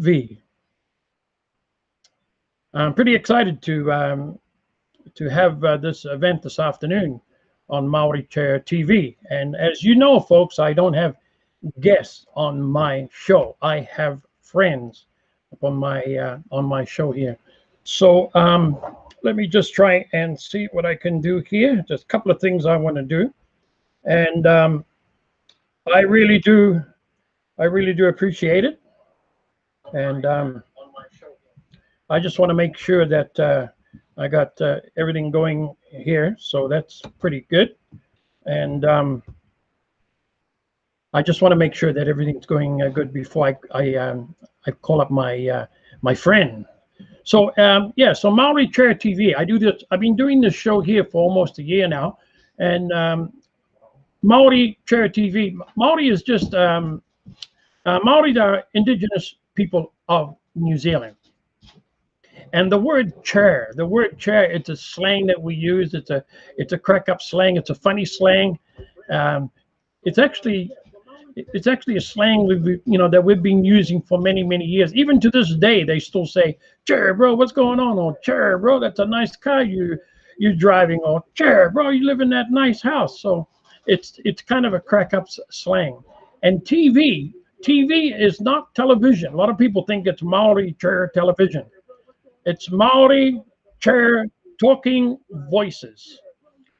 TV. I'm pretty excited to have this event this afternoon on Maori Chair TV. And as you know, folks, I don't have guests on my show. I have friends on my show here. So let me just try and see what I can do here. Just a couple of things I want to do, and I really do appreciate it. And I just want to make sure that I got everything going here, so that's pretty good. And I just want to make sure that everything's going good before I call up my friend. So yeah, so Maori Chair TV. I do this. I've been doing this show here for almost a year now, and Maori Chair TV. Maori is just Maori are indigenous people of New Zealand. And the word chair, it's a slang that we use. It's a crack up slang. It's a funny slang. It's actually a slang that we've been using for many years. Even to this day, they still say, "Chair, bro, what's going on?" Or "Chair, bro, that's a nice car you're driving." Or "Chair, bro, you live in that nice house." So it's kind of a crack up slang. And TV is not television. A lot of people think it's Maori Chair television. It's Maori Chair talking voices.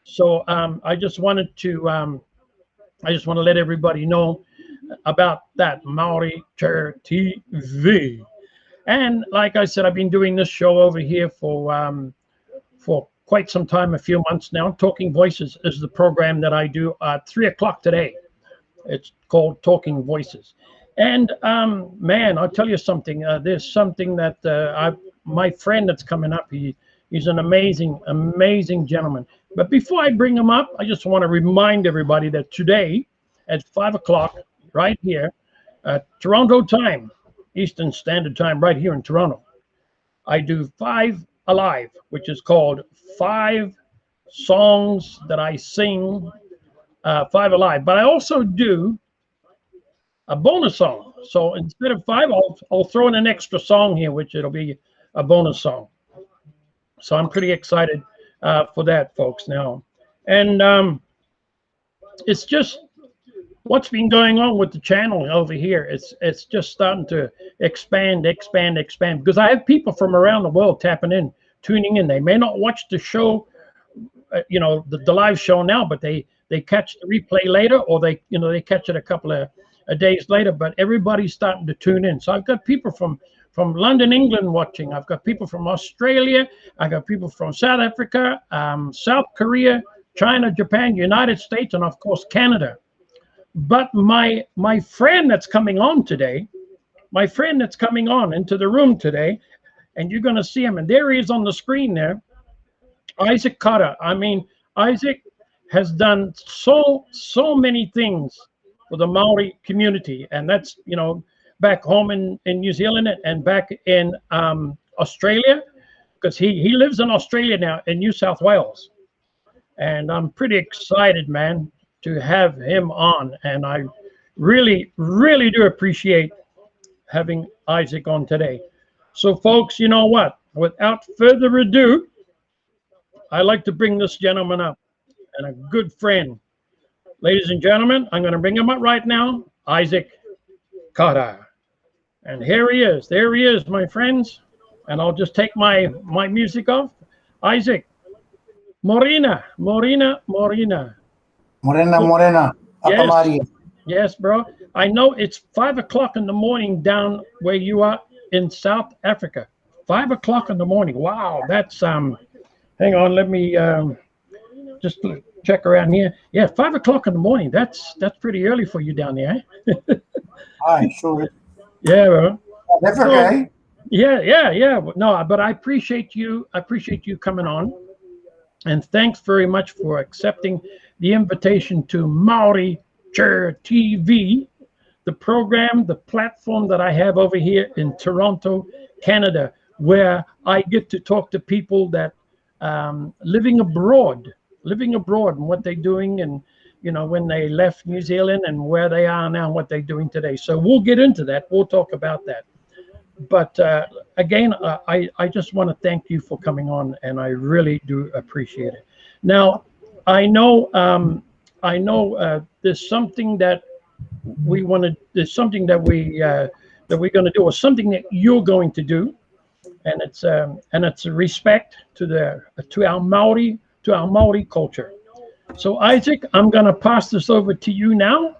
So I just want to let everybody know about that Maori Chair TV. And like I said, I've been doing this show over here for quite some time, a few months now. Talking Voices is the program that I do at 3 o'clock today. It's called Talking Voices. And man, I'll tell you something. There's something that my friend that's coming up. He's an amazing gentleman. But before I bring him up, I just want to remind everybody that today at 5 o'clock, right here, Toronto time, Eastern Standard Time, right here in Toronto, I do 5 Alive, which is called 5 songs that I sing, 5 Alive. But I also do a bonus song. So instead of 5, I'll throw in an extra song here, which it'll be a bonus song. So I'm pretty excited for that, folks, now. And it's just what's been going on with the channel over here. It's just starting to expand, because I have people from around the world tapping in, tuning in. They may not watch the show, the live show now, but they catch the replay later, or they catch it a couple of days later. But everybody's starting to tune in. So I've got people from London, England watching. I've got people from Australia. I got people from South Africa, South Korea, China, Japan, United States, and of course Canada. But my friend that's coming on today, into the room today, and you're going to see him, and there he is on the screen there, Isaac Kara. I mean, Isaac has done so many things for the Maori community, and that's back home in New Zealand and back in Australia, because he lives in Australia now, in New South Wales. And I'm pretty excited, man, to have him on. And I really do appreciate having Isaac on today. So folks, you know what? Without further ado, I'd like to bring this gentleman up, and a good friend. Ladies and gentlemen, I'm going to bring him up right now, Isaac Kara. And here he is. There he is, my friends. And I'll just take my music off. Isaac, Morena. Yes, bro. I know it's 5 o'clock in the morning down where you are in South Africa. 5 o'clock in the morning. Wow, that's hang on, let me just check around here. Yeah, 5 o'clock in the morning. That's pretty early for you down there. Hi, sure. Yeah, bro. That's okay. Yeah. No, but I appreciate you. Coming on, and thanks very much for accepting the invitation to Maori Chair TV, the program, the platform that I have over here in Toronto, Canada, where I get to talk to people that living abroad and what they're doing, and when they left New Zealand and where they are now and what they're doing today. So we'll get into that. We'll talk about that. but again, I just want to thank you for coming on, and I really do appreciate it. Now, I know there's something that we want to. There's something that we're going to do, or something that you're going to do, and it's a respect to our Maori culture. So Isaac, I'm going to pass this over to you now,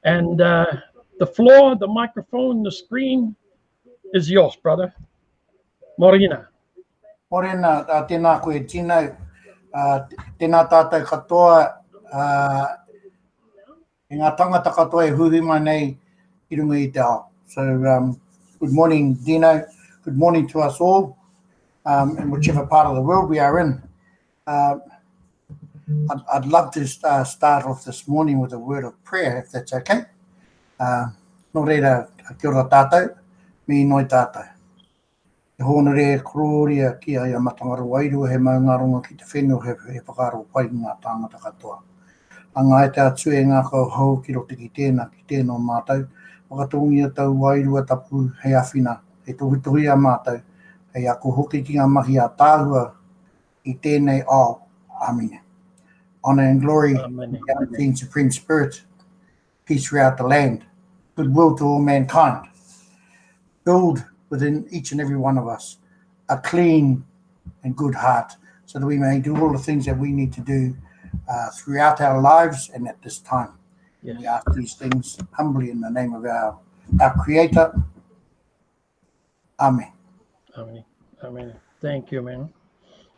and the floor, the microphone, the screen is yours, brother. Morena. Morena, tēnā koe tino, tēnā tātou katoa, e ngā tangata katoa e huhima nei I runga I te ao. So good morning, Dino. Good morning to us all, in whichever part of the world we are in. I'd love to start off this morning with a word of prayer, if that's okay. Nō reira, kia ora tātou, me noi tātou. E hōna rea kororia ki ai a matangaro wairua he maungaronga ki te whenua he whakaro pai ngā tāngata katoa. Anga e te atu e ngā kau hau ki rote ki tēnā mātou, whakatongia tau wairua tapu hei awhina, he tohutohi a mātou, hei ako hoki ki ngā mahi a tāhua I tēnei ao. Amen. Honour and glory, King Supreme Spirit, peace throughout the land, goodwill to all mankind. Build within each and every one of us a clean and good heart so that we may do all the things that we need to do throughout our lives and at this time. Yes. We ask these things humbly in the name of our Creator. Amen. Amen. Amen. Thank you, man.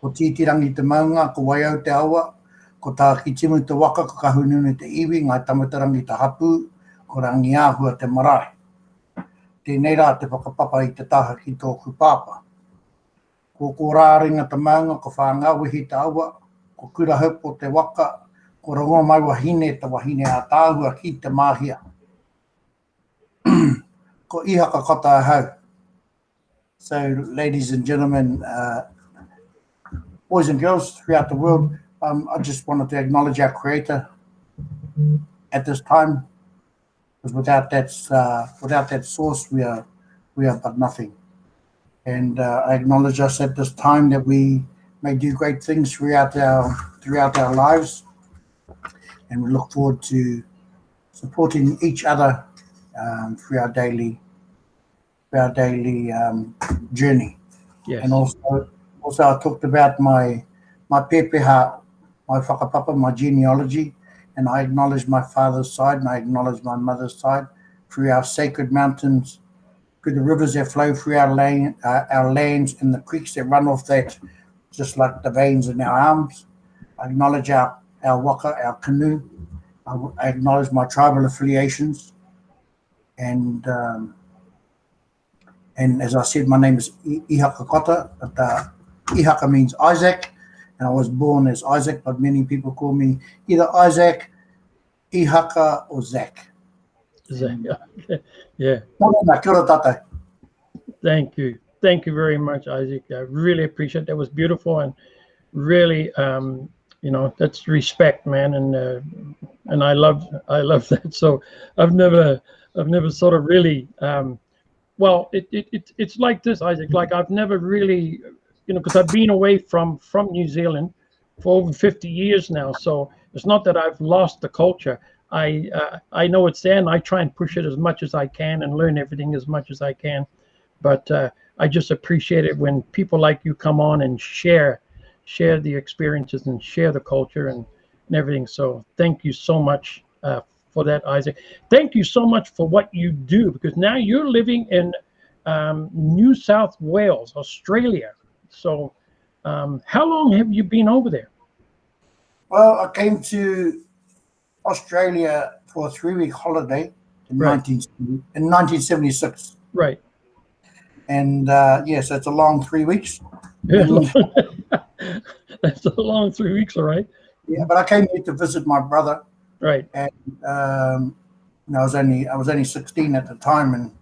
Ko titirangi te maunga, ko waiau te awa, ko tā ki timu te waka, ko kahununu te iwi, ngai tamatarangi te hapu, ko rangi āhua te marae. Tēnei rā te whakapapa I te taha ki tōku pāpa. Ko rāringa te maunga, ko whāngawihi te awa, ko kura haupo te waka, ko rongo mai wahine te wahine a tāhua ki te māhia. Ko ihaka kata hau. So, ladies and gentlemen, boys and girls throughout the world, I just wanted to acknowledge our Creator at this time, because without that source, we are but nothing. And I acknowledge us at this time that we may do great things throughout our lives, and we look forward to supporting each other through our daily journey. Yes. And also I talked about my pepeha, my whakapapa, my genealogy, and I acknowledge my father's side and I acknowledge my mother's side through our sacred mountains, through the rivers that flow through our lands and the creeks that run off that, just like the veins in our arms. I acknowledge our waka, our canoe. I acknowledge my tribal affiliations. And as I said, my name is Ihaka Kota, but Ihaka means Isaac, and I was born as Isaac, but many people call me either Isaac, Ihaka, or Zach. Zach, yeah. Kia ora tātou. Thank you. Thank you very much, Isaac. I really appreciate it. That was beautiful, and really, that's respect, man, and I love that. So I've never sort of really, it's like this, Isaac. Like I've never really, because I've been away from New Zealand for over 50 years now. So it's not that I've lost the culture. I know it's there, and I try and push it as much as I can and learn everything as much as I can. But I just appreciate it when people like you come on and share the experiences and share the culture and everything. So thank you so much for that, Isaac. Thank you so much for what you do, because now you're living in New South Wales, Australia. So how long have you been over there? Well, I came to Australia for a 3-week holiday in 1976. Right. And yes, it's a long 3 weeks. Yeah, that's a long 3 weeks, all right. Yeah, but I came here to visit my brother. Right. And I was only 16 at the time, and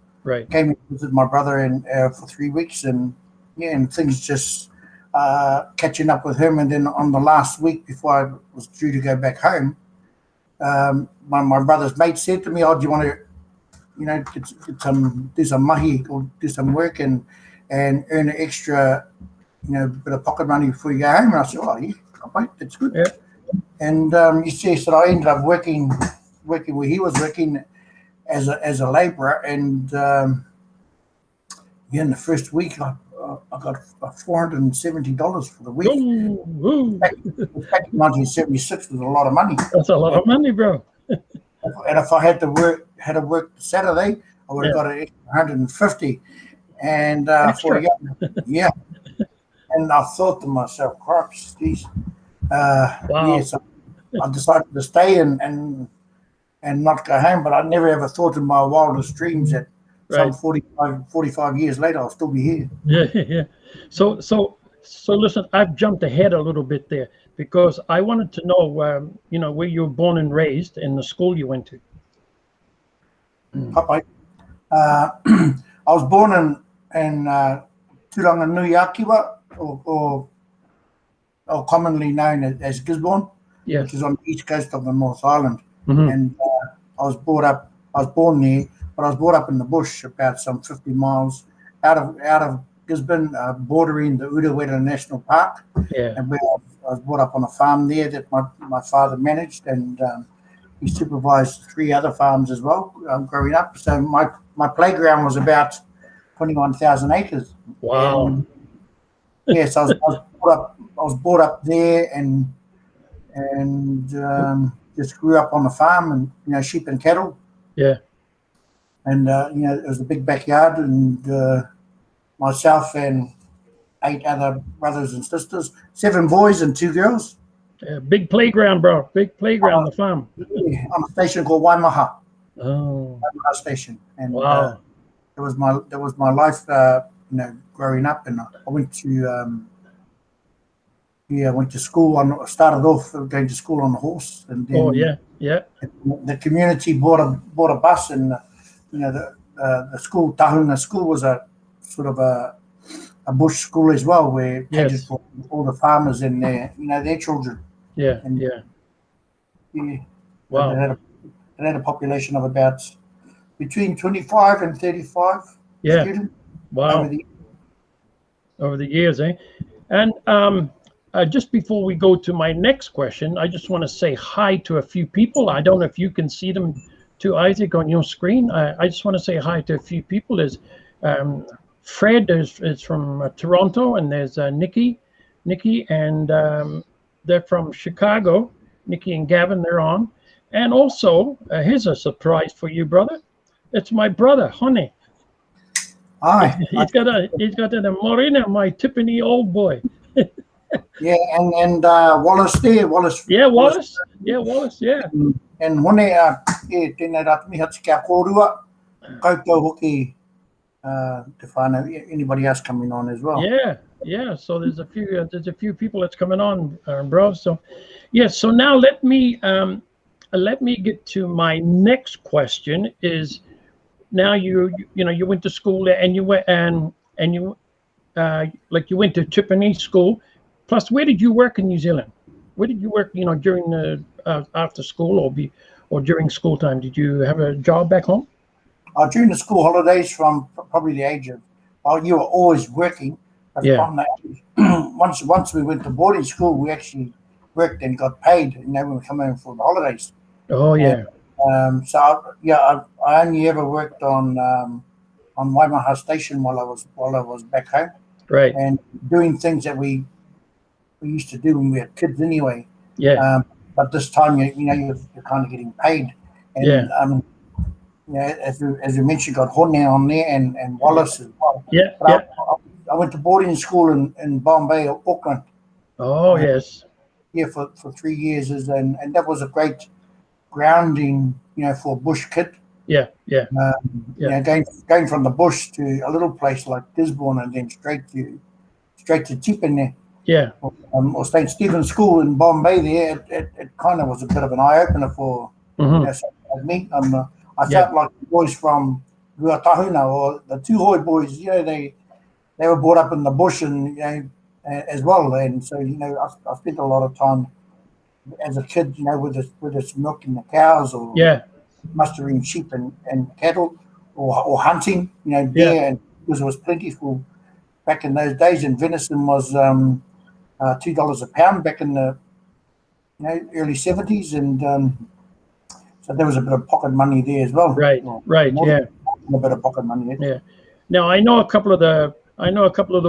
came here to visit my brother for 3 weeks, and things just catching up with him. And then on the last week before I was due to go back home, my brother's mate said to me, "Oh, do you want to do some mahi or do some work and earn an extra, bit of pocket money before you go home. And I said, yeah, mate, that's good. Yeah. And he says that I ended up working where he was working as a labourer, and in the first week I got $470 for the week. Ooh. Back in 1976 was a lot of money. That's a lot of money, bro. And if I had to work Saturday, I would have got an extra 150. And for a yeah. And I thought to myself, crops, geez. Wow. Yes, I decided to stay and not go home, but I never ever thought in my wildest dreams that some 45 years later I'll still be here. Yeah. So listen, I've jumped ahead a little bit there because I wanted to know, where you were born and raised and the school you went to. I was born in Turanganuiakiwa, or commonly known as Gisborne, which is on the east coast of the North Island. Mm-hmm. And I was born there, but I was brought up in the bush about some 50 miles out of Gisborne, bordering the Urewera National Park. Yeah. And where I was brought up on a farm there that my father managed, and he supervised 3 other farms as well growing up. So my playground was about 21,000 acres. Wow. Yes, I was brought up there and just grew up on the farm and sheep and cattle. Yeah. And it was a big backyard, and myself and 8 other brothers and sisters, 7 boys and 2 girls. Big playground, bro. Big playground on the farm. Yeah, on a station called Waimaha. Oh. Waimaha Station. And wow. That was my life, growing up. And I went to went to school. I started off going to school on a horse, and then the community bought a bus, and the school, Tahunga School, was a sort of a bush school as well, where it catered for all the farmers and their children. Yeah. Wow. It had a population of about between 25 and 35 students. Wow. Over the years, eh? And just before we go to my next question, I just want to say hi to a few people. I don't know if you can see them too, Isaac, on your screen. I just want to say hi to a few people. There's Fred is from Toronto, and there's Nikki, and they're from Chicago. Nikki and Gavin, they're on. And also, here's a surprise for you, brother. It's my brother, Honey. Hi. He's got a Morena, my Tiffany old boy. Yeah, and Wallace there, Wallace. Yeah, Wallace. Yeah. And Hone, tēnei rā miha tika kōrua, koutou hoki te whānau, anybody else coming on as well. Yeah. So there's a few people that's coming on, bro. So, so now let me get to my next question. Is now you went to school there, and you went you went to Japanese school. Plus, where did you work in New Zealand? Where did you work? During the after school or during school time? Did you have a job back home? During the school holidays, from probably the age of, you were always working. But from the age, once we went to boarding school, we actually worked and got paid. When we come home for the holidays. Oh yeah. I only ever worked on Waimaha Station while I was back home. Right. And doing things that we used to do when we were kids anyway. Yeah. But this time, you're kind of getting paid. And, as you mentioned, got Hone on there and Wallace as well. Yeah. I went to boarding school in Bombay, Auckland. Oh, yes. Yeah, for 3 years. And that was a great grounding, for a bush kid. Yeah. Going from the bush to a little place like Gisborne and then straight to Tipene. Yeah. Or St. Stephen's School in Bombay there, it kind of was a bit of an eye-opener for me. I felt like the boys from Ruatahuna, or the Tūhoe boys, they were brought up in the bush and as well. And so, I spent a lot of time as a kid, with us milking the cows or mustering sheep and cattle, or hunting, deer, and because it was plentiful back in those days, and venison was $2 a pound back in the early 70s, and so there was a bit of pocket money there as well. Right, yeah, a bit of pocket money there. Yeah. Now I know a couple of the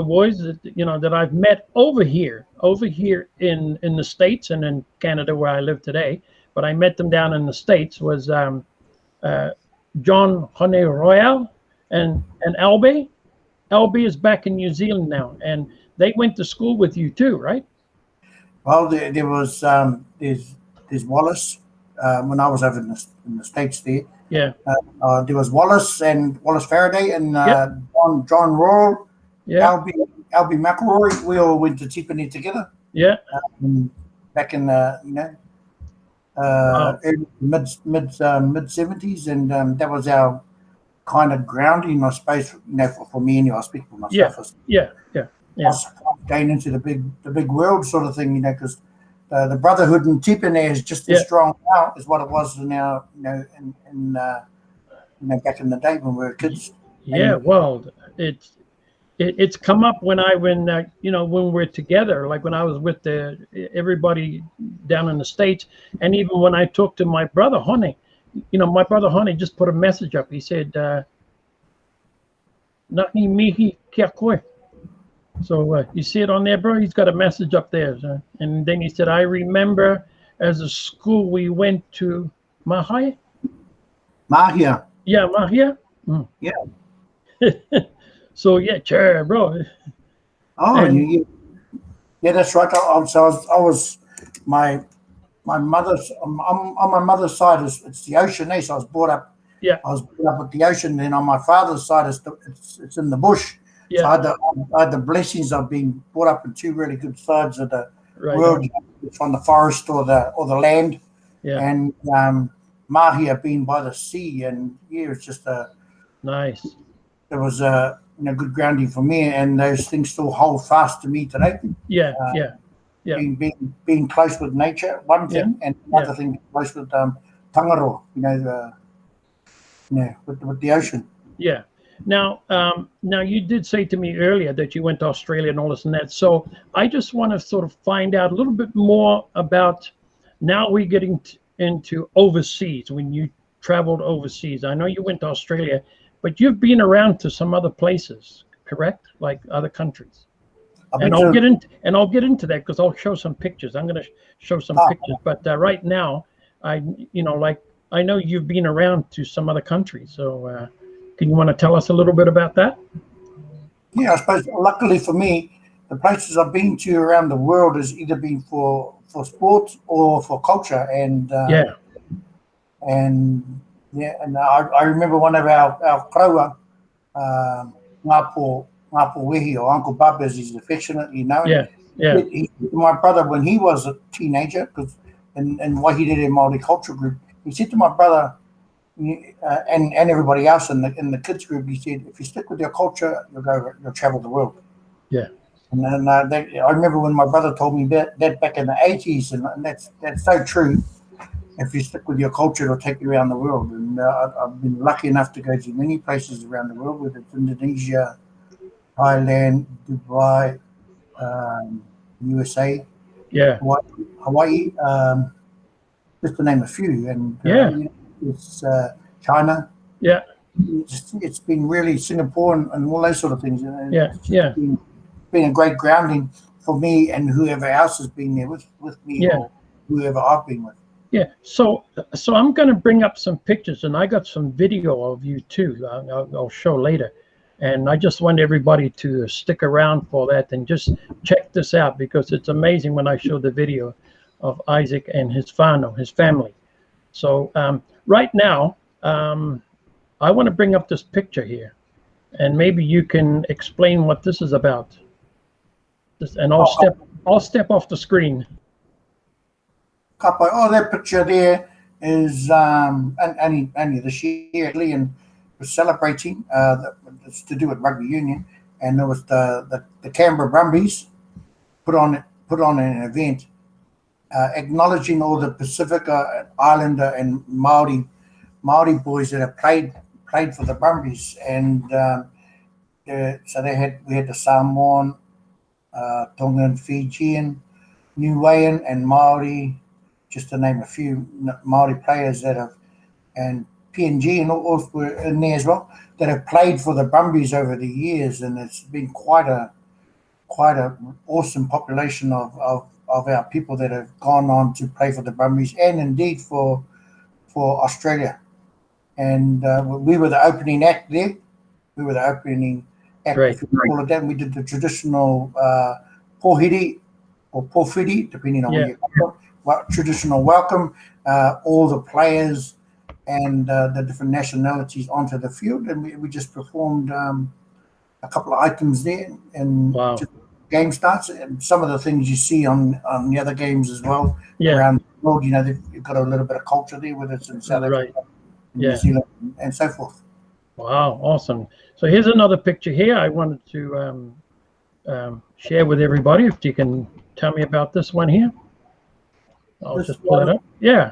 boys that that I've met over here in the States and in Canada where I live today. But I met them down in the States was John Hone Royal and Albie. Albie is back in New Zealand now, and they went to school with you too, right? Well, there was there's Wallace when I was over in the States there. Yeah. There was Wallace Faraday and John Royal, Albie McElroy. We all went to Tipene together. Yeah. Back in the early, mid 70s, and that was our kind of grounding, I suppose. For me anyway, I speak for myself. Yeah. Going into the big world sort of thing, because the brotherhood in Tipene is just as strong now as what it was now, back in the day when we were kids. Yeah, well, it's come up when we're together, like when I was with everybody down in the States, and even when I talked to my brother Honey, my brother Honey just put a message up. He said, "Nani mihi kia koe." So you see it on there, bro? He's got a message up there. And then he said, I remember as a school we went to Mahia. Mahia. Yeah, Mahia. Mm. Yeah. So, yeah, sure, bro. Oh, yeah, that's right. I was my mother's, on my mother's side, it's the ocean there. So I was brought up. Yeah. I was brought up at the ocean. Then on my father's side, it's in the bush. Yeah. So I had the blessings of being brought up in two really good sides of the world, from the forest or the land, and Mahia being by the sea, and it's just nice. It was good grounding for me, and those things still hold fast to me today. Yeah. Being close with nature, one thing, and another thing, close with Tangaro, with the ocean. Yeah. Now you did say to me earlier that you went to Australia and all this and that. So I just want to sort of find out a little bit more about, now we're getting into overseas, when you traveled overseas. I know you went to Australia, but you've been around to some other places, correct? Like other countries. And I'll get into that because I'll show some pictures. I'm going to show some pictures. But right now, I know you've been around to some other countries. So can you want to tell us a little bit about that? Yeah, I suppose luckily for me, the places I've been to around the world has either been for sports or for culture. And I remember one of our kraua, Ngāpo Wehi, or Uncle Bub as he's affectionately known. My brother, when he was a teenager, and what he did in Māori culture group, he said to my brother, and everybody else in the kids group, he said, if you stick with your culture, you'll travel the world. Yeah. And then I remember when my brother told me that back in the 80s, and that's so true. If you stick with your culture, it'll take you around the world. And I've been lucky enough to go to many places around the world, whether it's Indonesia, Thailand, Dubai, USA, Hawaii, just to name a few. And it's China. Yeah. It's been really Singapore and all those sort of things. It's been a great grounding for me and whoever else has been there with me, or whoever I've been with. Yeah. So I'm going to bring up some pictures, and I got some video of you too. I'll show later. And I just want everybody to stick around for that and just check this out, because it's amazing when I show the video of Isaac and his family. So right now, I want to bring up this picture here, and maybe you can explain what this is about. And I'll step off the screen. That picture there is only this year. Leon was celebrating. It's to do with rugby union, and there was the Canberra Brumbies put on an event acknowledging all the Pacific Islander and Maori boys that have played played for the Brumbies, and so we had the Samoan, Tongan, Fijian, Niuean, and Maori, just to name a few Maori players that have, and PNG and all were in there as well, that have played for the Brumbies over the years, and it's been quite a awesome population of our people that have gone on to play for the Brumbies and indeed for Australia. And we were the opening act there. We were the opening act, if you call it that. We did the traditional pohiri or pōwhiri, depending on where you come from, traditional welcome, all the players and the different nationalities onto the field. And we just performed a couple of items there. And just game starts. And some of the things you see on the other games as well around the world, you know, they've got a little bit of culture there, whether it's in South Africa, New Zealand, and so forth. Wow, awesome. So here's another picture here I wanted to share with everybody. If you can tell me about this one here. I'll just pull it up. Yeah,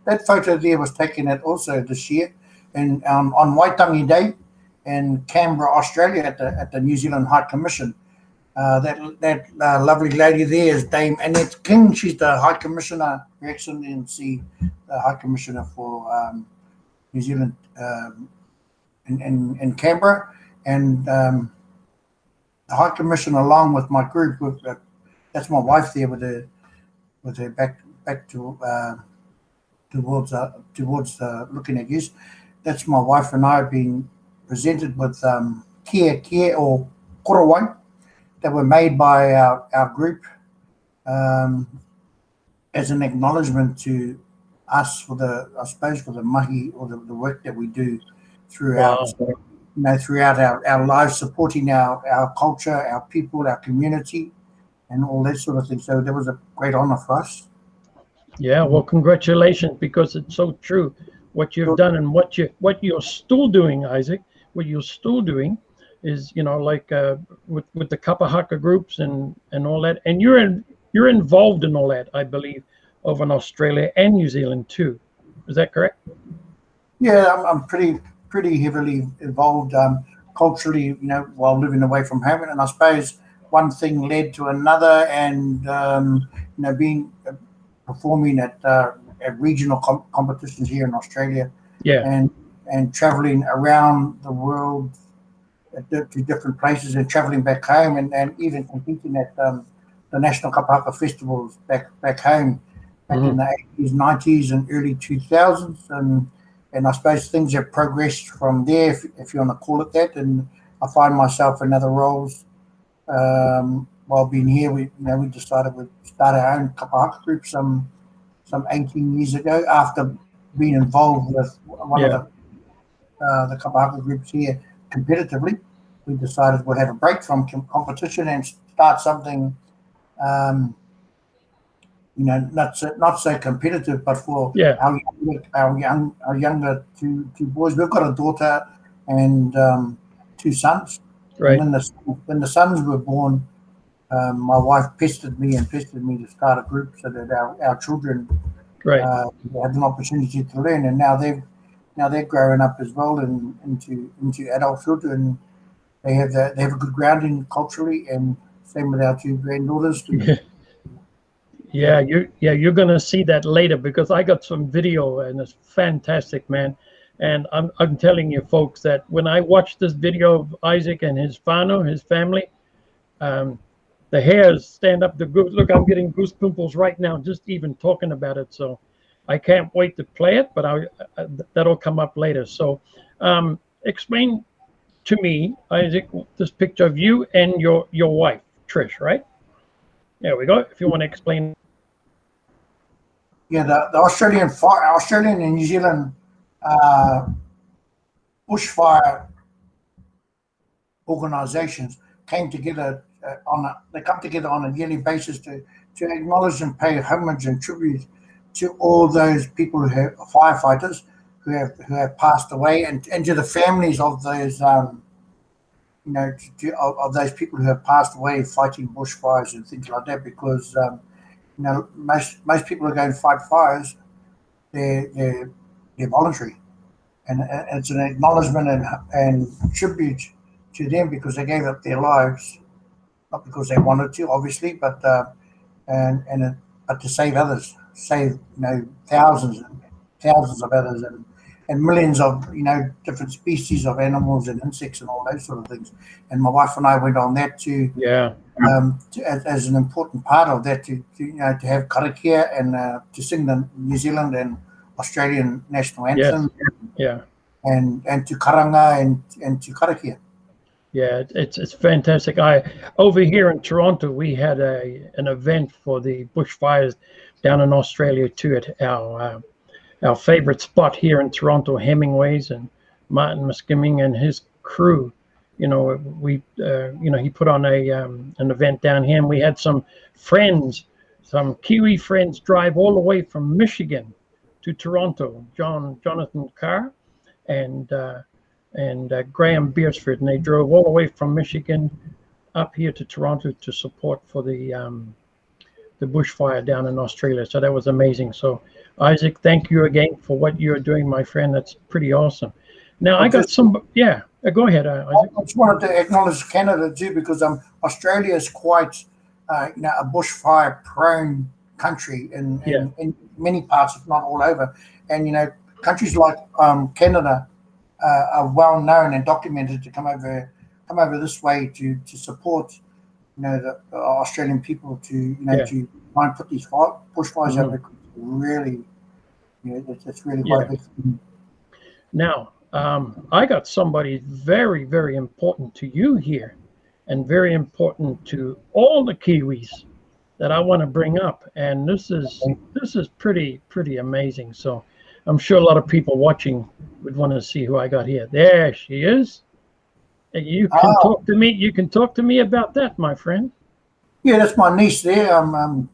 that photo there was taken also this year and on Waitangi Day in Canberra, Australia, at the New Zealand High Commission. That lovely lady there is Dame Annette King. She's the High Commissioner, Her Excellency, the High Commissioner for New Zealand in Canberra, and the High Commissioner, along with my group, that's my wife there with her back towards looking at you. That's my wife, and I have been presented with kia or korowai that were made by our group as an acknowledgement to us for the mahi or the work that we do throughout throughout our lives, supporting our culture, our people, our community, and all that sort of thing. So that was a great honor for us. Yeah, well, congratulations, because it's so true what you've done and what you're still doing, Isaac. What you're still doing is, you know, like with the kapa haka groups and all that, and you're involved in all that, I believe, over in Australia and New Zealand too. Is that correct? Yeah, I'm pretty heavily involved culturally, you know, while living away from home, and I suppose one thing led to another, and you know, performing at regional competitions here in Australia, and traveling around the world to different places, and traveling back home, and even competing at the National Kapa Haka festivals back home, back in the 80s, 90s, and early 2000s, and I suppose things have progressed from there, if you want to call it that. And I find myself in other roles. While being here, we decided we'd start our own kapa haka group some 18 years ago, after being involved with one of the kapa haka groups here competitively. We decided we'd have a break from competition and start something, you know, not so competitive, but for our younger two boys. We've got a daughter and two sons. Right. And when the sons were born, my wife pestered me to start a group so that our children had an opportunity to learn. And now they're growing up as well and into adulthood, and they have a good grounding culturally, and same with our two granddaughters. You're gonna see that later, because I got some video and it's fantastic, man. And I'm telling you, folks, that when I watched this video of Isaac and his whānau, his family, the hairs stand up. Look, I'm getting goose pimples right now just even talking about it. So I can't wait to play it, but that'll come up later. So explain to me, Isaac, this picture of you and your wife, Trish, right? There we go. If you want to explain. Yeah, the Australian and New Zealand bushfire organisations came together on a yearly basis to acknowledge and pay homage and tribute to all those people firefighters who have passed away, and to the families of those of those people who have passed away fighting bushfires and things like that, because most people who go and fight fires, they're voluntary. and it's an acknowledgement and tribute to them because they gave up their lives, not because they wanted to, obviously, but but to save others, save thousands and thousands of others, and millions of different species of animals and insects and all those sort of things. And my wife and I went on that as an important part of that to have karakia and to sing the New Zealand and Australian national anthem. Yeah. And to karanga and to karakia. Yeah, it's fantastic. Over here in Toronto, we had an event for the bushfires down in Australia too at our favorite spot here in Toronto, Hemingway's, and Martin Muskiming and his crew. He put on an event down here, and we had some Kiwi friends drive all the way from Michigan to Toronto. Jonathan Carr and Graham Beersford, and they drove all the way from Michigan up here to Toronto to support for the bushfire down in Australia. So that was amazing. So Isaac, thank you again for what you're doing, my friend. That's pretty awesome. Now I got some. Yeah, go ahead, Isaac. I just wanted to acknowledge Canada too, because Australia is quite a bushfire prone country in many parts, if not all over. And countries like Canada are well known and documented to come over this way to support the Australian people to to try and put these bushfires out. Really, it's really quite a big thing. Now, I got somebody very, very important to you here, and very important to all the Kiwis that I want to bring up, and this is pretty amazing. So I'm sure a lot of people watching would want to see who I got here. There she is. You can talk to me. You can talk to me about that, my friend. Yeah, that's my niece there. I'm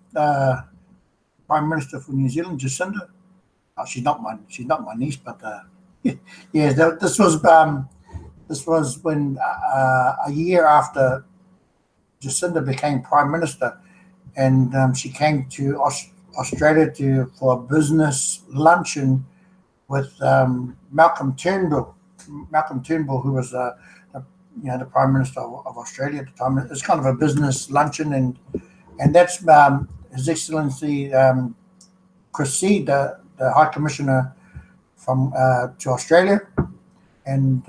Prime Minister for New Zealand, Jacinda. Oh, she's not my niece, but yeah. This was when a year after Jacinda became Prime Minister, and she came to Australia for a business luncheon with Malcolm Turnbull. Malcolm Turnbull, who was the Prime Minister of Australia at the time. It's kind of a business luncheon, and that's His Excellency Chris Seed, the High Commissioner to Australia, and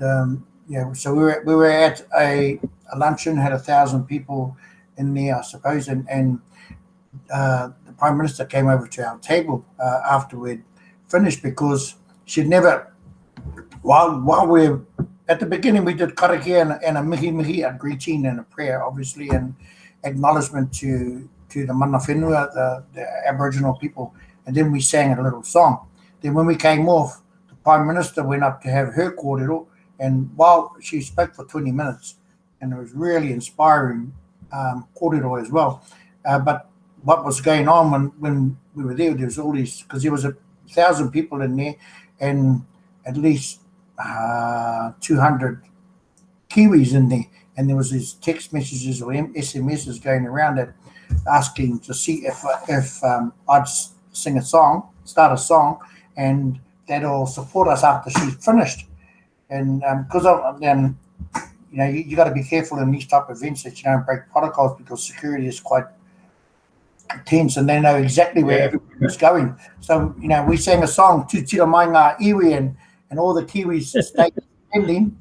so we were at a luncheon, had 1,000 people in there, I suppose, and the Prime Minister came over to our table after we'd finished, because she'd never, while we're at the beginning, we did karakia and a mihi, a greeting and a prayer, obviously, and acknowledgement to the mana whenua, the Aboriginal people, and then we sang a little song. Then when we came off, the Prime Minister went up to have her kōrero, and while she spoke for 20 minutes, and it was really inspiring kōrero as well. But what was going on when we were there was all these, because there was 1,000 people in there, and at least 200 Kiwis in there, and there was these text messages or SMSs going around that asking to see if I'd start a song, and that'll support us after she's finished. And because you got to be careful in these type of events that you don't break protocols, because security is quite tense, and they know exactly where everybody's going. So we sang a song, Tu Tira Mai Ngā Iwi, and all the Kiwis stayed standing,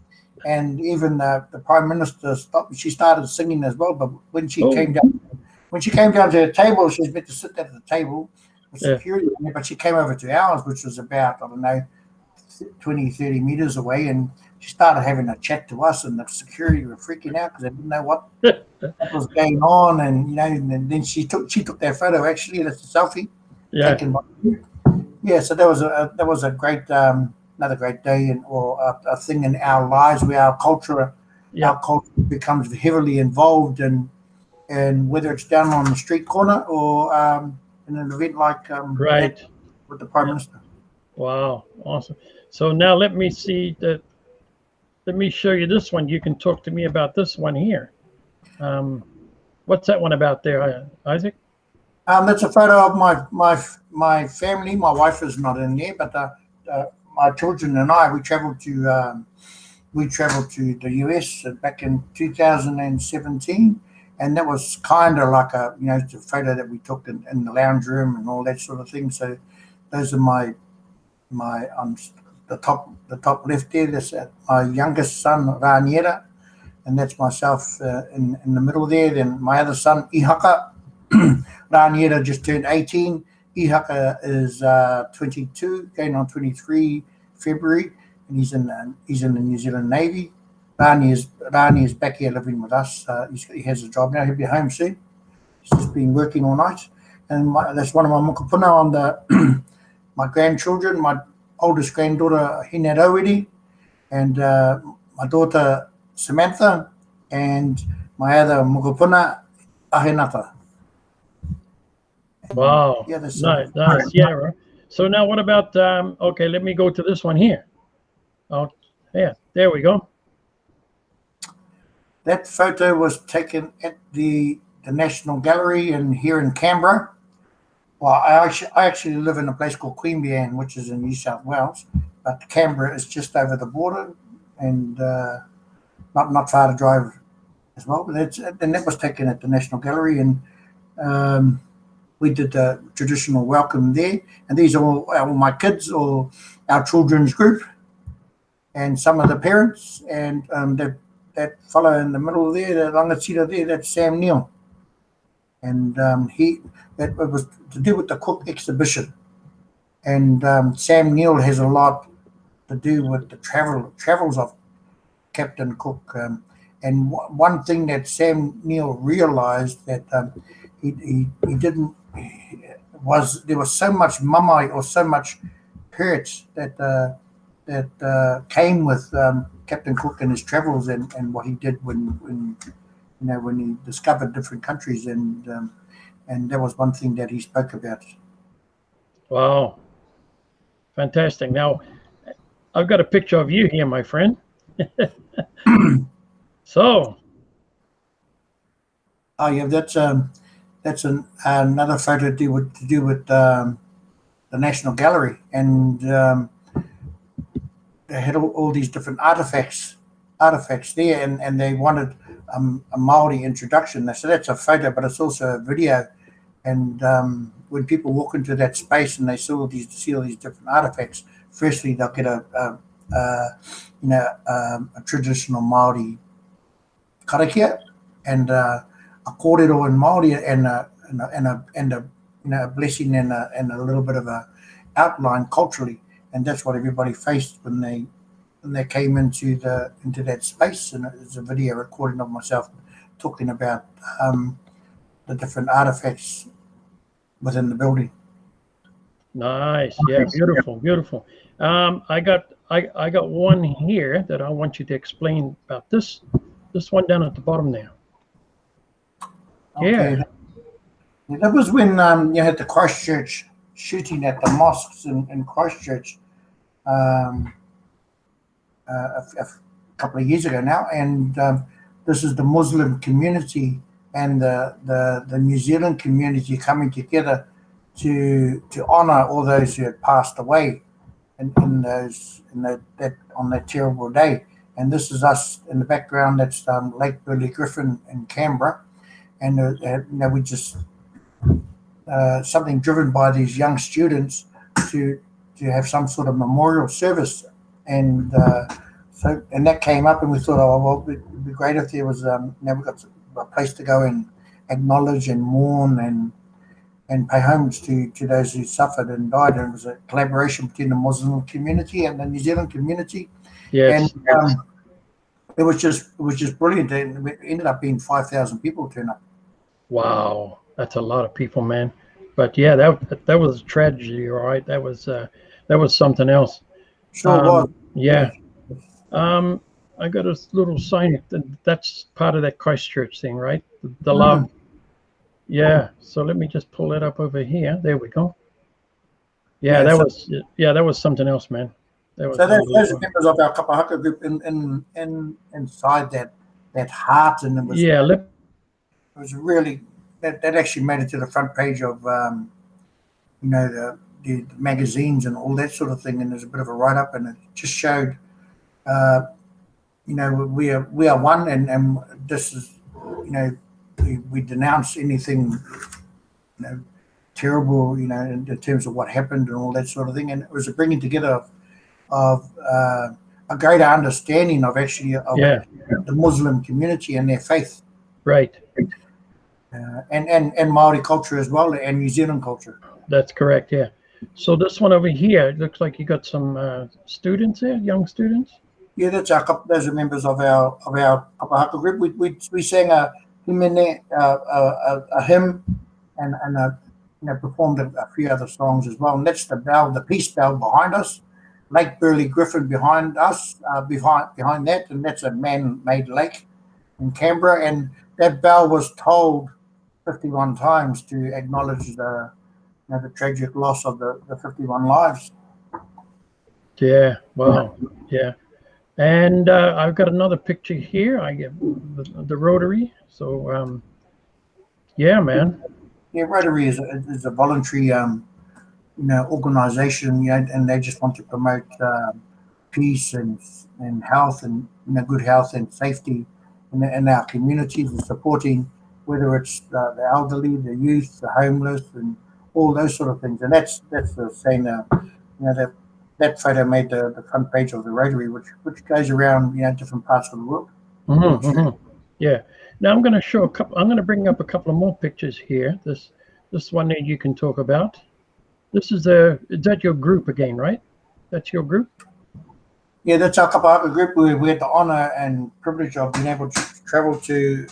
and even the Prime Minister stopped. She started singing as well, but when she came down to the table, she was meant to sit at the table with security, but she came over to ours, which was about 20-30 meters away, and she started having a chat to us, and the security were freaking out because they didn't know what was going on, and and then she took their photo. Actually, that's a selfie taken by her. Yeah, so that was a great another great day, or a thing in our lives where our culture becomes heavily involved, and whether it's down on the street corner or in an event like with the Prime Minister. Wow, awesome. So now let me see let me show you this one. You can talk to me about this one here. What's that one about there, Isaac? That's a photo of my family. My wife is not in there, but our children and I, we traveled to the US back in 2017, and that was kind of like the photo that we took in the lounge room and all that sort of thing. So those are my the top left there. That's my youngest son Raniera, and that's myself in the middle there. Then my other son Ihaka. Raniera just turned 18. Ihaka is 22, going on 23 February, and he's in the New Zealand Navy. Rani is back here living with us. He has a job now. He'll be home soon. He's just been working all night, and that's one of my mokopuna on the my grandchildren. My oldest granddaughter Hina Roweri, and my daughter Samantha, and my other mokopuna Ahenata. Wow. Yeah, nice. Yeah. Right. So now what about, okay, let me go to this one here. Oh, yeah, there we go. That photo was taken at the National Gallery here in Canberra. Well, I actually live in a place called Queanbeyan, which is in New South Wales, but Canberra is just over the border and not far to drive as well. But that was taken at the National Gallery, and we did a traditional welcome there. And these are all my kids or our children's group, and some of the parents, and that fellow in the middle there, the rangatira there, that's Sam Neill. And it was to do with the Cook exhibition. And Sam Neill has a lot to do with the travels of Captain Cook. And one thing that Sam Neill realized that he didn't was there was so much mamai or so much perch that came with Captain Cook and his travels and what he did when he discovered different countries, and that was one thing that he spoke about. Wow, fantastic! Now, I've got a picture of you here, my friend. So, oh yeah, that's another photo to do with the National Gallery, and they had all these different artifacts there, and they wanted a Maori introduction. So that's a photo, but it's also a video. And when people walk into that space and they see all these different artifacts, firstly they'll get a traditional Maori karakia and a kōrero in Maori and a blessing and a little bit of a outline culturally, and that's what everybody faced when they came into that space. And it's a video recording of myself talking about the different artifacts within the building. Nice, yeah, beautiful. I got one here that I want you to explain about this one down at the bottom there. Okay. Yeah, that was when you had the Christchurch shooting at the mosques in Christchurch a couple of years ago now, and this is the Muslim community and the New Zealand community coming together to honour all those who had passed away on that terrible day. And this is us in the background. That's Lake Burley Griffin in Canberra, and we just something driven by these young students to have some sort of memorial service, and that came up, and we thought, oh well, it'd be great if there was we've got a place to go and acknowledge and mourn and pay homage to those who suffered and died. And it was a collaboration between the Muslim community and the New Zealand community. Yes. And it was just brilliant. And it ended up being 5,000 people turn up. Wow, that's a lot of people, man. But yeah, that was a tragedy, all right. That was something else. Sure was. Yeah. I got a little sign. That's part of that Christchurch thing, right? The love. Yeah. So let me just pull that up over here. There we go. Yeah, that was something else, man. Those are members of our Kapahaka group inside that heart, and it was it was really that actually made it to the front page of the the magazines and all that sort of thing, and there's a bit of a write up, and it just showed, we are one, and this is, we denounce anything, terrible, in terms of what happened and all that sort of thing, and it was a bringing together of a greater understanding of actually of the Muslim community and their faith, right, and Maori culture as well, and New Zealand culture. That's correct. Yeah. So this one over here, it looks like you got some students there, young students. Yeah, those are members of our Kapahaka group. We sang a hymn, a hymn, and performed a few other songs as well. And that's the bell, the peace bell behind us. Lake Burley Griffin behind us, behind that, and that's a man-made lake in Canberra. And that bell was tolled 51 times to acknowledge the tragic loss of the 51 lives. Yeah. Wow. Yeah. And I've got another picture here. I get the Rotary. So, yeah, man. Yeah, Rotary is a voluntary, organization, and they just want to promote peace and health and good health and safety in our communities, and supporting whether it's the elderly, the youth, the homeless, and all those sort of things. And that's the saying. That photo made the front page of the Rotary, which goes around different parts of the world. Mm-hmm, mm-hmm. Yeah. Now I'm going to show a couple. I'm going to bring up a couple of more pictures here. This one that you can talk about. This is that your group again, right? That's your group. Yeah, that's our Kapahaka group. We had the honor and privilege of being able to travel to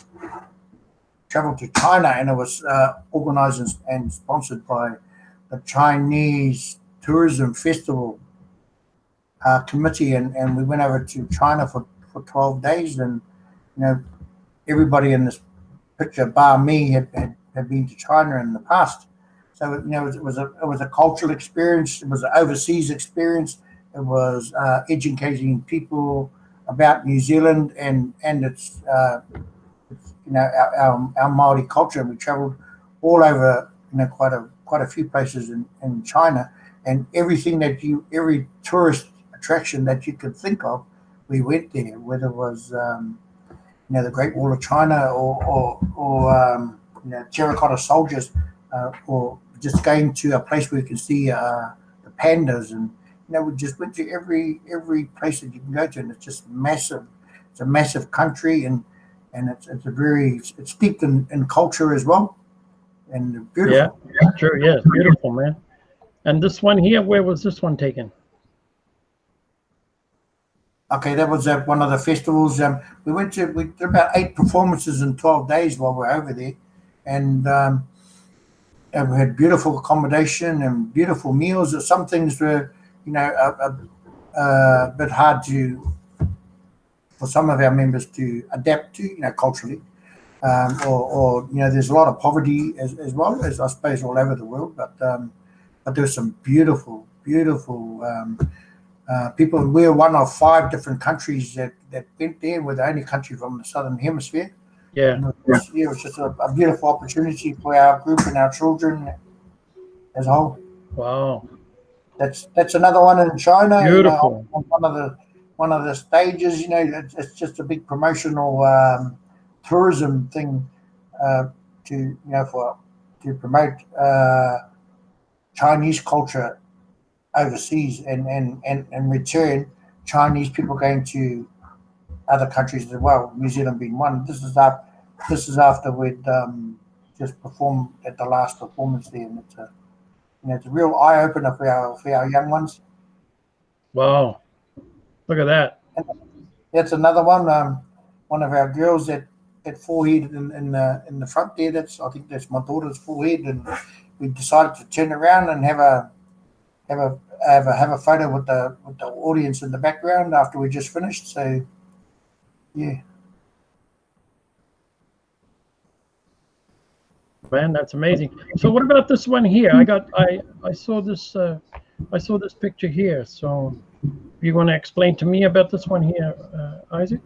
China, and it was organized and sponsored by the Chinese Tourism Festival committee, and we went over to China for 12 days, and everybody in this picture, bar me, had been to China in the past. So it was a cultural experience. It was an overseas experience. It was educating people about New Zealand and its our Maori culture. We travelled all over quite a few places in China, and every tourist attraction that you could think of, we went there. Whether it was the Great Wall of China or terracotta soldiers, or just going to a place where you can see the pandas, and we just went to every place that you can go to, and it's just massive. It's a massive country, and it's steeped in culture as well, and beautiful. Yeah, sure, yeah, it's beautiful, man. And this one here, where was this one taken? Okay, that was at one of the festivals. We did about 8 performances in 12 days while we were over there, and we had beautiful accommodation and beautiful meals. Some things were, a bit hard for some of our members to adapt to, culturally, or there's a lot of poverty as well as I suppose all over the world. But there's some beautiful people. We're one of 5 different countries that went there. We're the only country from the Southern Hemisphere. Yeah. It was just a beautiful opportunity for our group and our children as a whole. Wow. That's another one in China. Beautiful. One of the stages. It's just a big promotional tourism thing to promote Chinese culture overseas, and in return, Chinese people going to other countries as well, New Zealand being one. This is after we'd just performed at the last performance there, and it's a real eye opener for our young ones. Wow, look at that. And that's another one. One of our girls that forehead in the front there. I think that's my daughter's forehead, and we decided to turn around and have a photo with the audience in the background after we just finished. So, yeah. Man, that's amazing. So, what about this one here? I saw this picture here. So, you want to explain to me about this one here, Isaac?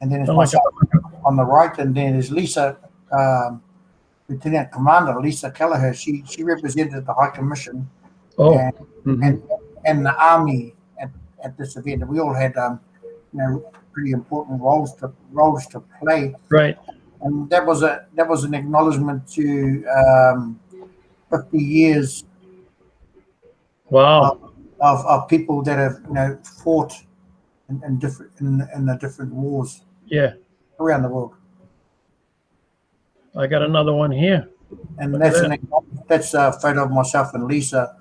and then it's Oh my myself on the right, and then there's Lisa, Lieutenant Commander Lisa Kelleher. She represented the High Commission Oh, and and the Army at this event. And we all had pretty important roles to play. right. And that was an acknowledgement to 50 years Wow. of people that have fought in the different wars Yeah. around the world. I got another one here. And Look at that's a photo of myself and Lisa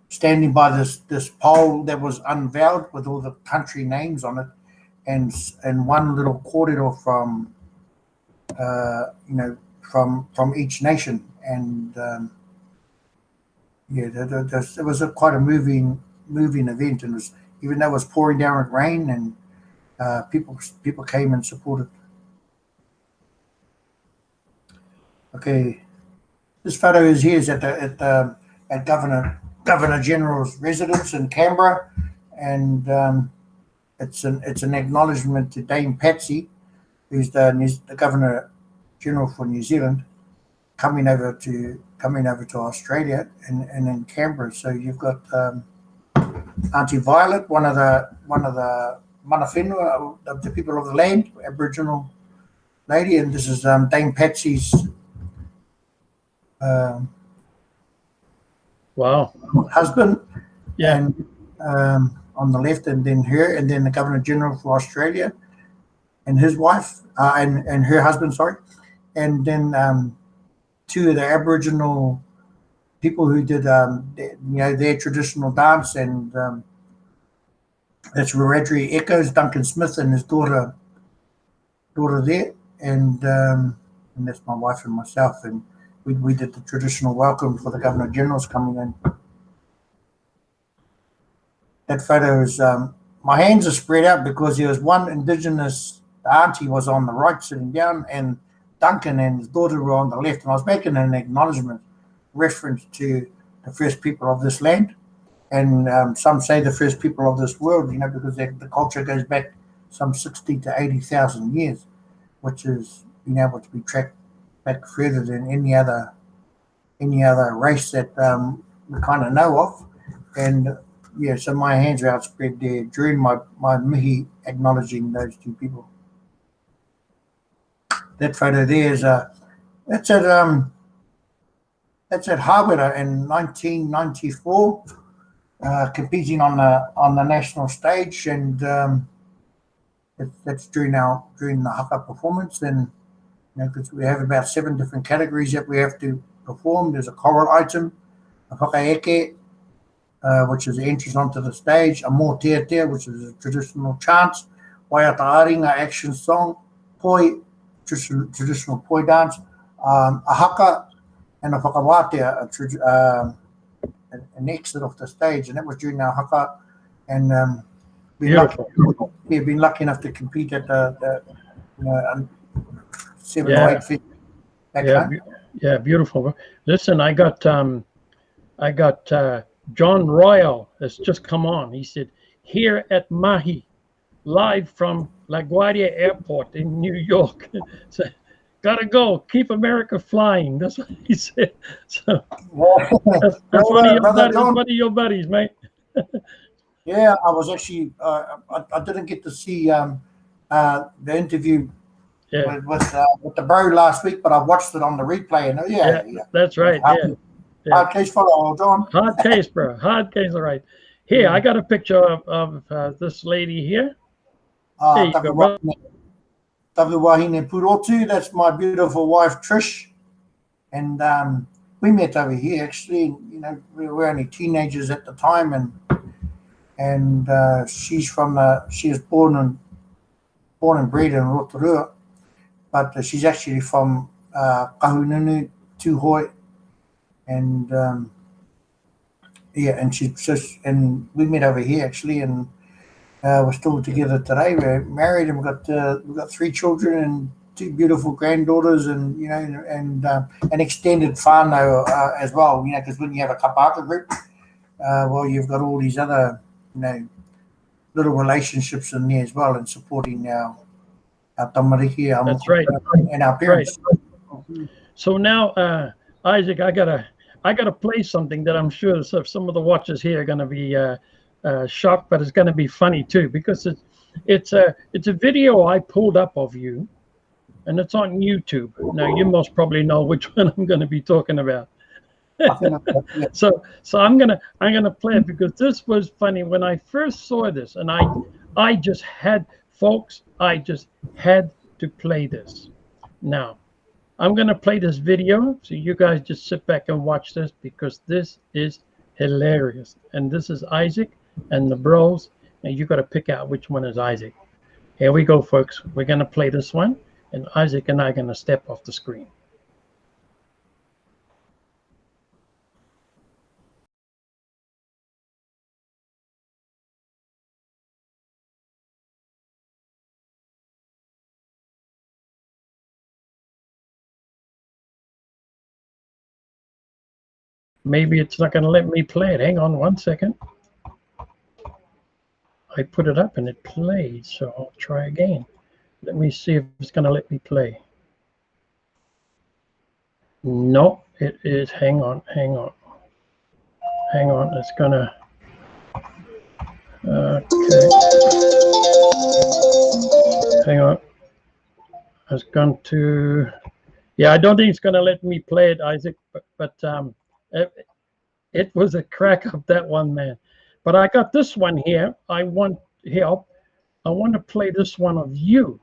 standing by this pole that was unveiled with all the country names on it, and one little corridor from from each nation. And it was quite a moving event, and even though it was pouring down with rain, and people came and supported. Okay, this photo is at Governor General's residence in Canberra, and it's an acknowledgement to Dame Patsy, who's the Governor General for New Zealand, coming over to Australia and in Canberra. So you've got Auntie Violet, one of the mana whenua of the people of the land, Aboriginal lady, and this is Dame Patsy's Wow. husband, Yeah. and on the left, and then her, and then the Governor General for Australia, and his wife, and her husband, sorry, and then two of the Aboriginal people who did their traditional dance, and that's Wiradjuri Echoes, Duncan Smith and his daughter there, and that's my wife and myself, and we did the traditional welcome for the Governor Generals coming in. That photo is my hands are spread out because there was one Indigenous, the auntie was on the right sitting down, and Duncan and his daughter were on the left, and I was making an acknowledgement reference to the first people of this land, and some say the first people of this world, because the culture goes back some 60 to 80,000 years, which is being able to be tracked back further than any other race that we kind of know of. And yeah, so my hands are outspread there during my mihi, acknowledging those two people. That photo there is that's at Harvard in 1994, competing on the national stage, and that's during the haka performance, and because we have about 7 different categories that we have to perform. There's a choral item, a whakaeke, which is the entrance onto the stage, a mō tea, which is a traditional chant, waiata aringa action song, poi, traditional poi dance, a haka, and a whakawate, an exit off the stage, and that was during our haka. And we've been lucky enough to compete at the 7 or 8 feet back home. Yeah, beautiful. Listen, I got John Royal has just come on. He said, here at Mahi, live from LaGuardia Airport in New York. So, gotta go. Keep America flying. That's what he said. So that's one of your buddies, mate. Yeah, I was actually I didn't get to see the interview with the bro last week, but I watched it on the replay, and yeah. That's right. Hard case follow, John. Hard case, bro. Hard case, all right. Here, I got a picture of this lady here. There you go, bro. Tavuwahine Purotu, that's my beautiful wife Trish, and we met over here. Actually, we were only teenagers at the time, and she was born and bred in Rotorua, but she's actually from Kahununu, Tūhoe, and and we met over here actually, and we're still together today. We're married, and we've got 3 children and 2 beautiful granddaughters, and and an extended whānau as well. Because when you have a kapaka group, well, you've got all these other little relationships in there as well, and supporting our tamariki, our That's right. and our parents. Right. So now, Isaac, I gotta play something that I'm sure some of the watchers here are gonna be shocked, but it's gonna be funny too, because it's a video I pulled up of you, and it's on YouTube. Now you most probably know which one I'm gonna be talking about. I think yeah. So I'm gonna play it because this was funny when I first saw this, and I just had, folks, I just had to play this. Now I'm gonna play this video, so you guys just sit back and watch this because this is hilarious. And this is Isaac and the bros, and you gotta pick out which one is Isaac. Here we go, folks. We're gonna play this one, and Isaac and I are gonna step off the screen. Maybe it's not going to let me play it. Hang on 1 second. I put it up and it played, so I'll try again. Let me see if it's going to let me play. No, it is. Hang on. It's going to. Okay. Hang on. It's gone to. Yeah, I don't think it's going to let me play it, Isaac, but it was a crack up, that one, man. But I got this one here. I want help. I want to play this one of you.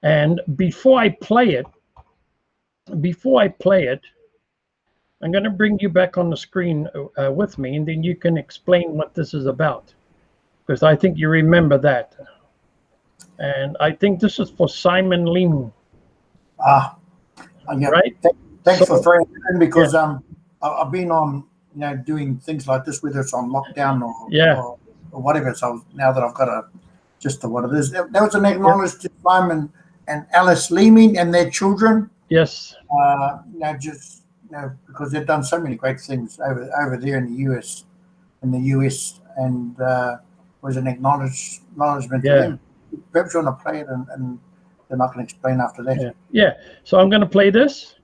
And before I play it, I'm going to bring you back on the screen with me, and then you can explain what this is about, because I think you remember that. And I think this is for Simon Lim. Yeah. Right? Thanks for throwing it in, because I've been on, doing things like this, whether it's on lockdown or whatever. So now that I've got what it is, that was an acknowledgement to Simon and Alice Leeming and their children. Yes. Because they've done so many great things over there in the US, and was an acknowledgement to them. Perhaps you want to play it, and then I can explain after that. Yeah. So I'm going to play this.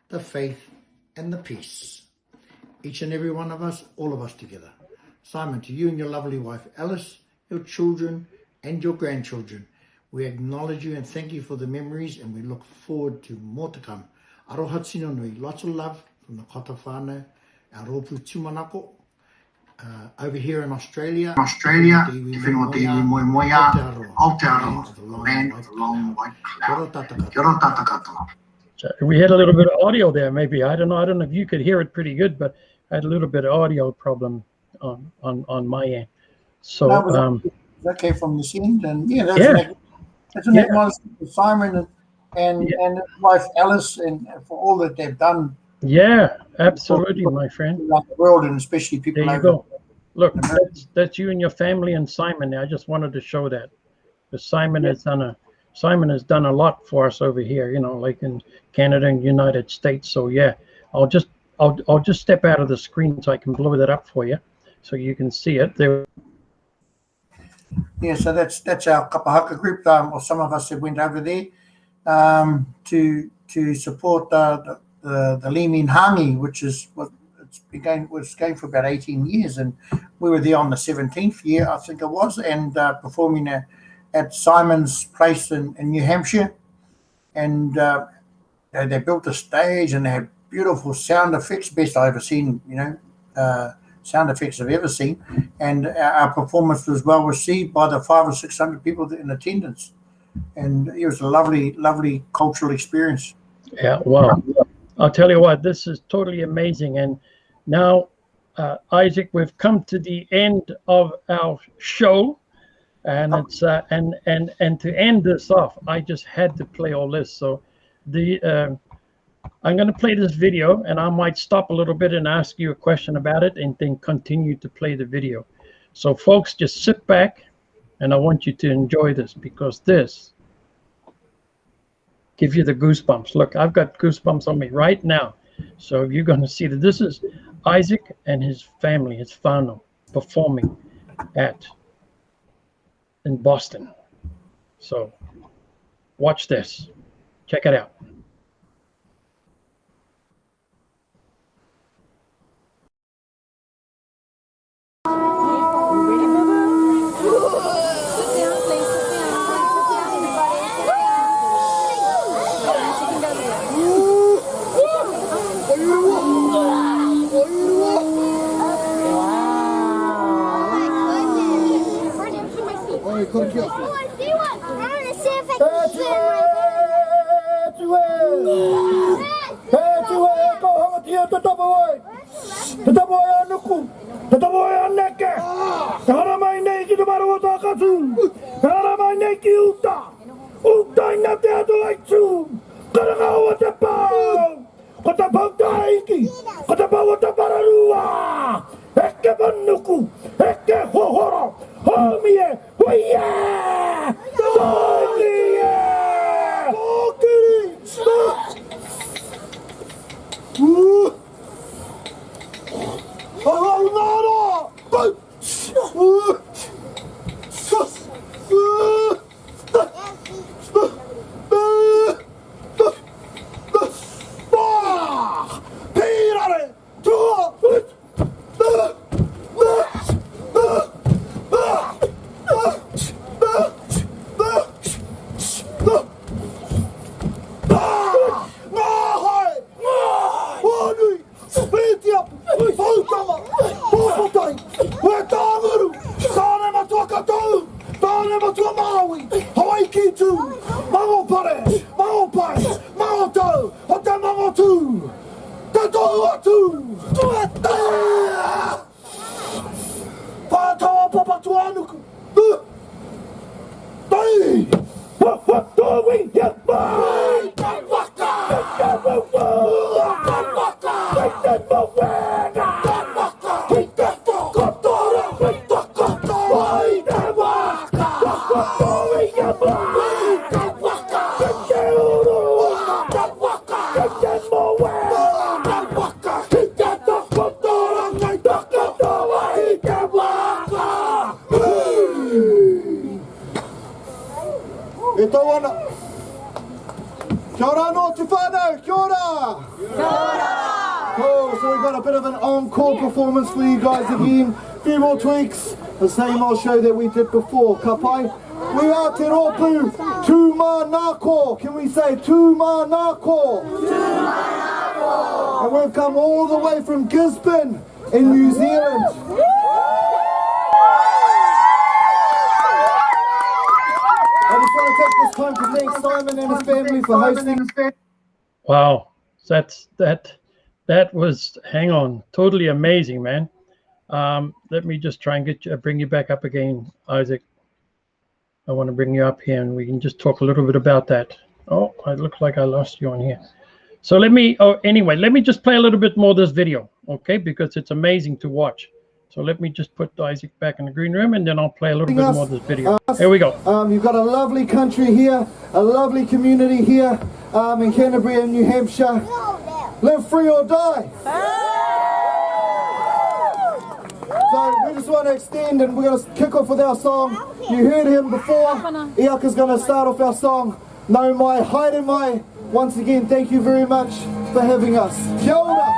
The faith and the peace. Each and every one of us, all of us together. Simon, to you and your lovely wife, Alice, your children and your grandchildren, we acknowledge you and thank you for the memories, and we look forward to more to come. Aroha tino nui, lots of love from the Kota whānau, our Ropu Tumanako, over here in Australia, Aotearoa, land of the long white cloud. Kia ora tata katoa. We had a little bit of audio there, maybe. I don't know if you could hear it pretty good, but I had a little bit of audio problem on my end. So okay from the end, and that's an acknowledgement to Simon and his wife Alice, and for all that they've done. Yeah, absolutely, my friend. Around the world, and especially people. There you go. Look, that's you and your family and Simon. I just wanted to show that, because Simon has done a lot for us over here, like in Canada and United States. So I'll just step out of the screen so I can blow that up for you, so you can see it there. Yeah, so that's our kapahaka group, or some of us that went over there to support the Leeming Hangi, which is what was going for about 18 years, and we were there on the 17th year, I think it was, and performing at Simon's place in New Hampshire, and they built a stage, and they had beautiful sound effects, best I've ever seen, sound effects I've ever seen, and our performance was well received by the 500 or 600 people in attendance, and it was a lovely cultural experience. Yeah, wow. I'll tell you what, this is totally amazing, and now Isaac, we've come to the end of our show, and it's and to end this off, I just had to play all this. So I'm going to play this video, and I might stop a little bit and ask you a question about it, and then continue to play the video. So, folks, just sit back, and I want you to enjoy this, because this gives you the goosebumps. Look, I've got goosebumps on me right now. So you're going to see that this is Isaac and his family, his whānau, performing in Boston. So watch this. Check it out. The same old show that we did before, Kapai. We are Te Ropu, Tūmanako. Can we say Tūmanako? Tūmanako. And we've come all the way from Gisborne in New Zealand. I just want to take this time to thank Simon and his family for hosting us. Wow, that was, hang on, totally amazing, man. Let me just try and bring you back up again, Isaac. I want to bring you up here, and we can just talk a little bit about that. Oh, it looks like I lost you on here. So anyway, let me just play a little bit more of this video, okay? Because it's amazing to watch. So let me just put Isaac back in the green room, and then I'll play a little bit more of this video. Here we go. You've got a lovely country here, a lovely community here in Canterbury and New Hampshire. Live free or die. So we just want to extend, and we're going to kick off with our song. You heard him before. Iaka's going to start off our song. No Mai, Haere Mai. Once again, thank you very much for having us. Kia ora.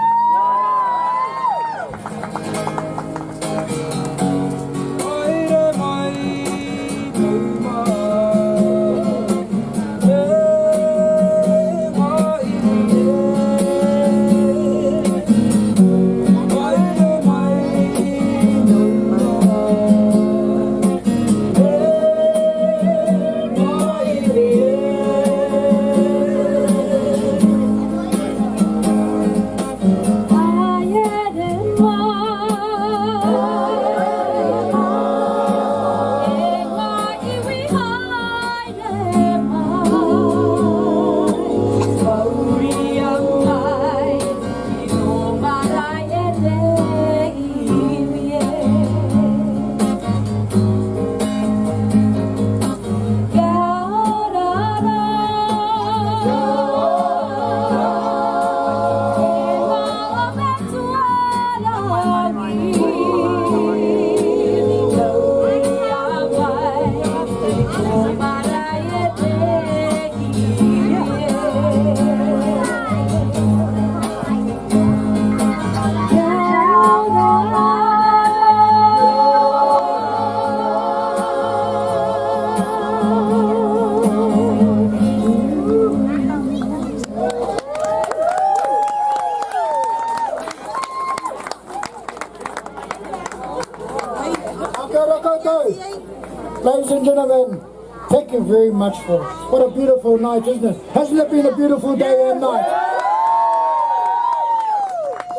much for it. What a beautiful night, isn't it? Hasn't it been a beautiful day and night?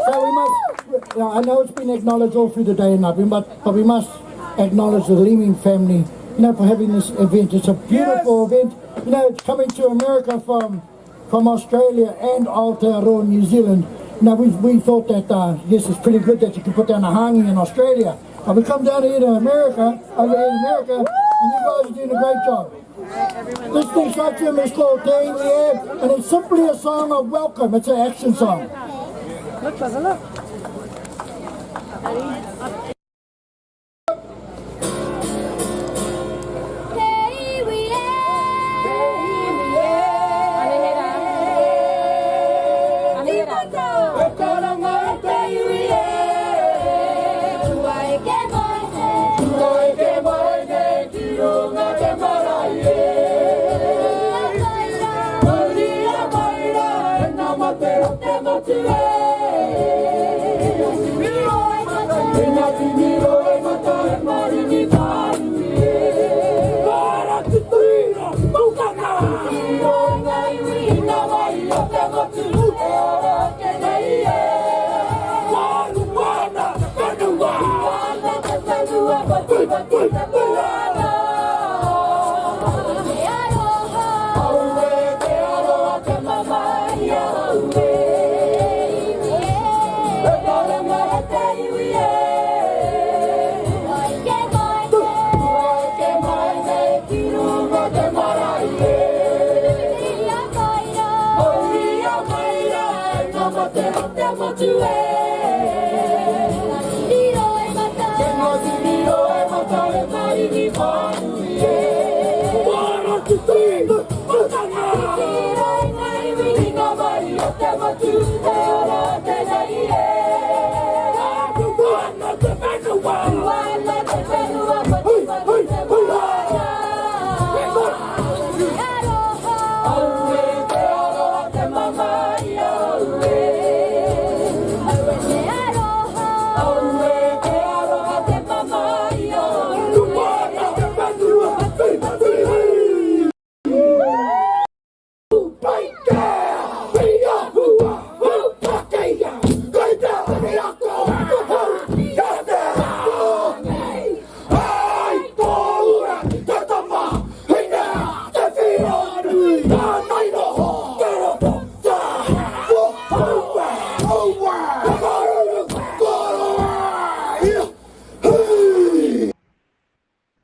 So we must, I know it's been acknowledged all through the day and night, but we must acknowledge the Leeming family, for having this event. It's a beautiful event. It's coming to America from Australia and Aotearoa, New Zealand. We thought that, yes, it's pretty good that you can put down a hangi in Australia. But we come down here to America, over here in America, and you guys are doing a great job. This thing right here is called Day in the Air, and it's simply a song of welcome. It's an action song. Look, look.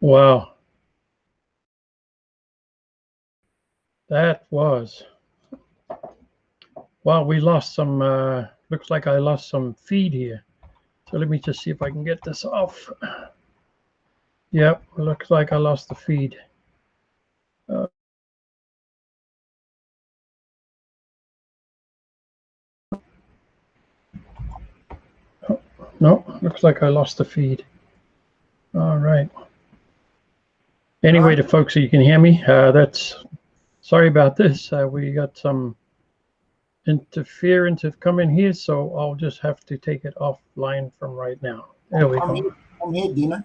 Wow. That was, wow, we lost some, looks like I lost some feed here. So let me just see if I can get this off. Yep, looks like I lost the feed. No, looks like I lost the feed. All right. Anyway, the folks, so you can hear me. Sorry about this. We got some interference have come in here, so I'll just have to take it offline from right now. There we go. I'm here, Dina.